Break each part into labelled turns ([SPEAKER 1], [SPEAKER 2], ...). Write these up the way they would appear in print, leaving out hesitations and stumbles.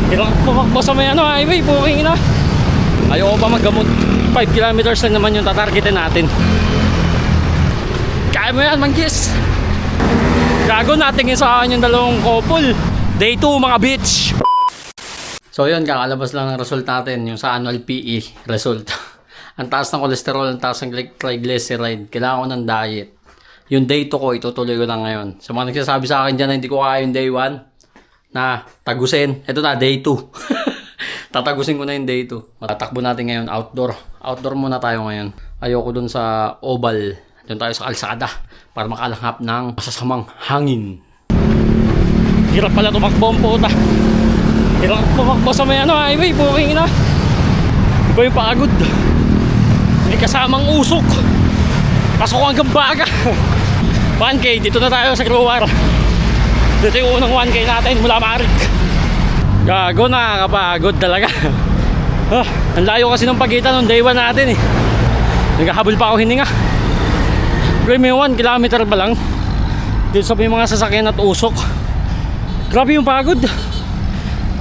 [SPEAKER 1] Hirap pumakbo sa may highway, puking ina. Ayoko pa maggamot. 5 kilometers lang naman yung tatargetin natin. Kaya mo yan, Manggis. Gago, natingin sa akin yung dalawang couple. Day 2 mga bitch. So yun, kakalabas lang ng result natin, yung sa annual PE result. Ang taas ng kolesterol, ang taas ng triglyceride. Kailangan ko ng diet. Yung day 2 ko, itutuloy ko lang ngayon. Sa mga nagsasabi sa akin dyan na hindi ko kaya yung day 1, na tagusin. Ito na, day 2. Tatagusin ko na yung day 2. Matatakbo natin ngayon, outdoor. Outdoor muna tayo ngayon. Ayoko dun sa oval. Doon tayo sa kalsada para makalanghap ng masasamang hangin. Hirap pala tumakbo ang puta. Hirap tumakbo sa may highway, puking ina. Iba yung pagod. May kasamang usok. Pasok hanggang baga. 1K, dito na tayo sa Gruwar. Dito yung unang 1K natin mula Marik. Gago, nakakapagod talaga. Ang layo kasi ng pagitan ng day 1 natin eh. Naghahabol pa ako hininga. Pero may 1 kilometer pa lang. Dito sa may mga sasakyan at usok. Grabe yung pagod.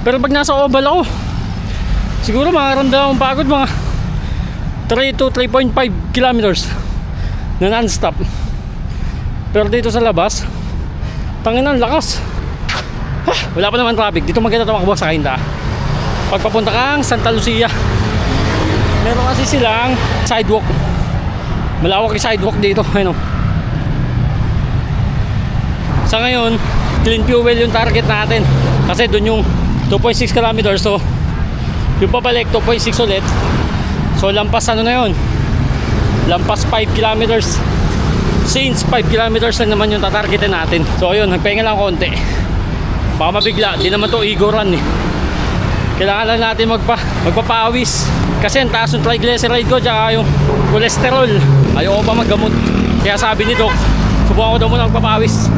[SPEAKER 1] Pero pag nasa oval ako, siguro makaramdam akong pagod mga 3 to 3.5 kilometers na non-stop. Pero dito sa labas, tangin ang lakas. Wala pa naman traffic. Dito maganda tumakbo sa Kainta. Pagpapunta kang Santa Lucia, meron kasi silang sidewalk. Malawak yung sidewalk dito. Ayun. Sa ngayon, clean fuel yung target natin. Kasi dun yung 2.6 kilometers. So, yung pabalik 2.6 ulit. So, lampas ano na yun? Lampas 5 kilometers. Since 5 kilometers lang naman yung tatargetin natin. So, ayun, nagpahinga lang konti. Baka mabigla, di naman to ego run eh. Kailangan lang natin magpapawis. Kasi ang taas yung triglyceride ko tsaka yung cholesterol. Ayoko pa maggamot. Kaya sabi ni Doc, subukan ko daw muna magpapawis.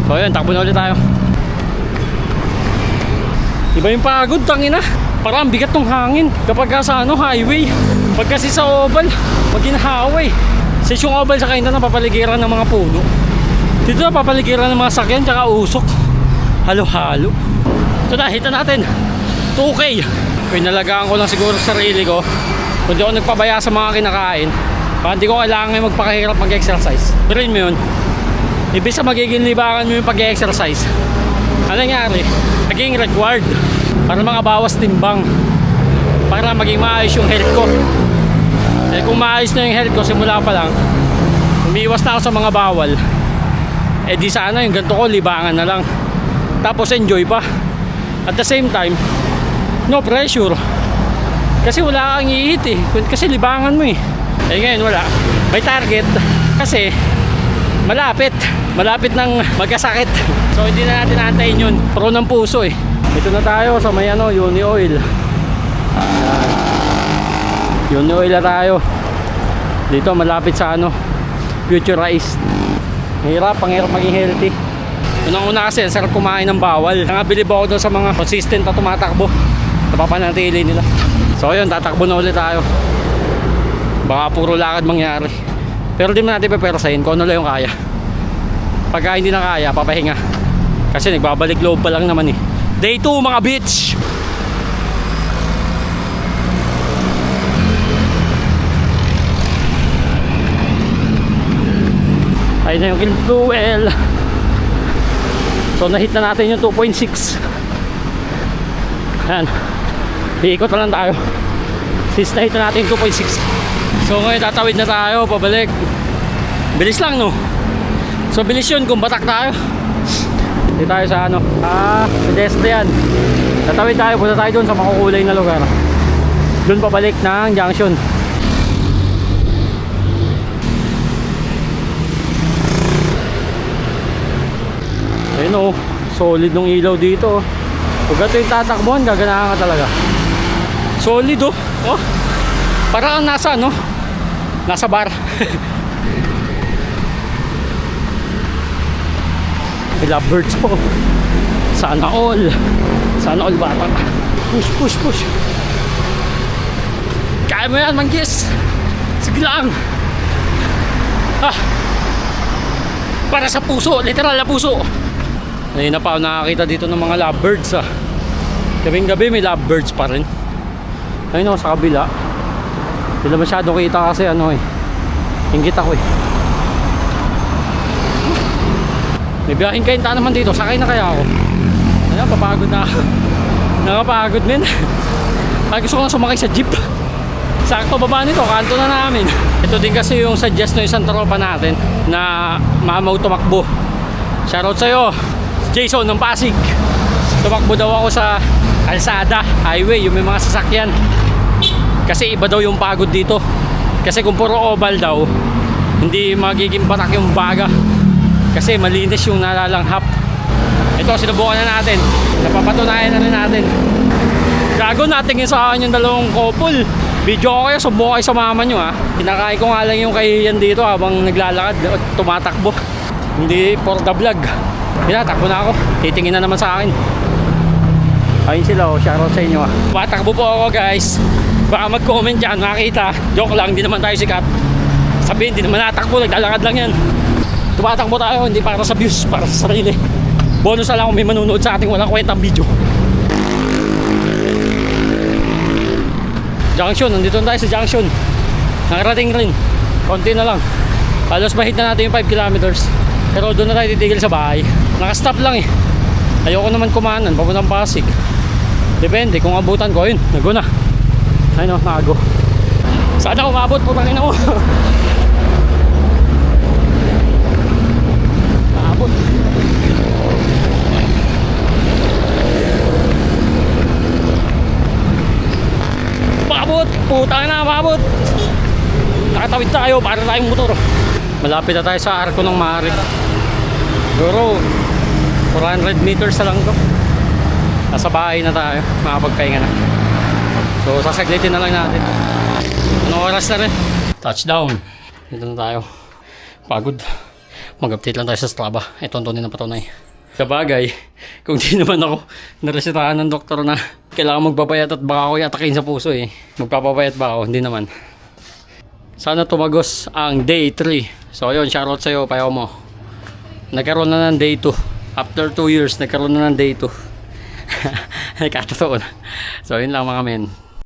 [SPEAKER 1] So ayun, takbo na ulit tayo. Iba yung pagod, tangina. Parang bigat tong hangin kapag sa highway. Pag kasi sa oval, pag ginhawa eh. Kasi yung oval sa Kainta na papaligiran ng mga puno. Dito na papaligiran ng mga sakyan tsaka usok. Halo-halo. Ito na, hita natin 2K. Pinalagaan ko lang siguro sa sarili ko. Kung di ako nagpabaya sa mga kinakain, baka hindi ko kailangan magpakahirap mag-exercise. Pero yun mo yun, ibig sa magiging libangan mo yung pag-exercise, ano nangyari? Naging required para makabawas timbang, para maging maayos yung health ko. Eh kung maayos na yung health ko simula pa lang, umiiwas na ako sa mga bawal, eh di sana yung ganito ko libangan na lang, tapos enjoy pa. At the same time, no pressure. Kasi wala kang i-hit eh. Kasi libangan mo eh. Eh ngayon wala. May target. Kasi malapit. Malapit ng magkasakit. So hindi na natin antayin yun. Pro ng puso eh. Ito na tayo sa may Uni Oil. Uni Oil na tayo. Dito malapit sa Futurized. Mahirap, panghirap maging healthy. Unang-una kasi, sarap kumain ng bawal. Nangabilib ako doon sa mga consistent na tumatakbo. Napapanatili nila. So ayun, tatakbo na ulit tayo. Baka puro lakad mangyari. Pero di man natin pepersahin kung ano lang yung kaya. Pagka hindi na kaya, papahinga. Kasi nagbabalik loob pa lang naman eh. Day 2 mga bitch. Ayun na yung kill fuel. So nahit na natin yung 2.6. Ayan, iikot na lang tayo since nahit na natin yung 2.6. So ngayon tatawid na tayo pabalik. Bilis lang no. So bilis yun kung batak tayo. Dito tayo sa pedestrian. Tatawid tayo, punta tayo doon sa makukulay na lugar. Doon pabalik ng junction. Ayun o, solid nung ilaw dito. Pag ito yung tatakbuhan, gaganahan ka talaga. Solid oh. Oh, parang nasa nasa bar. May lovebirds po. Sana all. Sana all bata. Push, push, push. Kaya mo yan, Manggis. Sige lang. Para sa puso, literal na puso. Ayun na pa ako nakakita dito ng mga lovebirds Gabing gabi may lovebirds pa rin. Ayun o, sa kabila. Hindi na masyado kita kasi ano eh. Hinggit ako eh. May biyahing kainta naman dito. Sakay na kaya ako. Ayan, papagod na ako. Nakapagod men. Ay, gusto ko lang sumakay sa jeep. Sakto baba nito, kanto na namin. Ito din kasi yung suggest ng isang tropa natin na mamaw tumakbo. Shoutout sa'yo, Jason ng Pasig. Tumakbo daw ako sa Alsada Highway, yung may mga sasakyan. Kasi iba daw yung pagod dito. Kasi kung puro oval daw, hindi magiging patak yung baga. Kasi malinis yung nalalanghap. Ito, sinubukan na natin. Napapatunayan na rin natin. Gago, natingin sa akin yung dalawang couple. Video ko kayo, subukan kayo sa mama nyo ha. Kinakain ko nga lang yung kahiyan dito habang naglalakad at tumatakbo. Hindi for the vlog. Tinatakbo na ako. Titingin na naman sa akin. Ayun sila oh, shoutout sa inyo ha. Tumatakbo po ako guys. Baka mag-comment dyan, makita. Joke lang, hindi naman tayo sikat. Sabihin, hindi naman natakbo, naglalakad lang yan. Tumatakbo tayo, hindi para sa views, para sa sarili. Bonus na lang kung may manunood sa ating walang kwentang video. Junction, nandito na tayo sa junction. Nakarating rin. Konti na lang. Halos mahit na natin yung 5 kilometers. Pero doon na tayo titigil sa bahay. Nakastop lang eh. Ayoko naman kumanan, papuntang Pasig. Depende kung abutan ko. Ayun, nago na. Ayun o, nago. Sana umabot, putang ina mo. Naabot. Mabot! Putang na, mabot! Nakatawid tayo para tayong motor. Malapit na tayo sa arko ng Mare. Siguro 400 meters na lang to. Nasa bahay na tayo, makapagpahinga na. So sasaglitin na lang natin. Anong oras na rin? Touchdown. Dito na tayo. Pagod. Mag-update lang tayo sa Strava. Ito ang tunay na patunay. Sabagay, kung di naman ako naresetahan ng doktor na kailangan magpapayat at baka ako yatakin sa puso eh. Magpapapayat ba ako? Hindi naman. Sana tumagos ang day 3. So yun, shoutout sa'yo, payaw mo. Nagkaroon na ng day 2. After 2 years, nagkaroon na ng day 2. Nagkatotoo na. So yun lang mga men.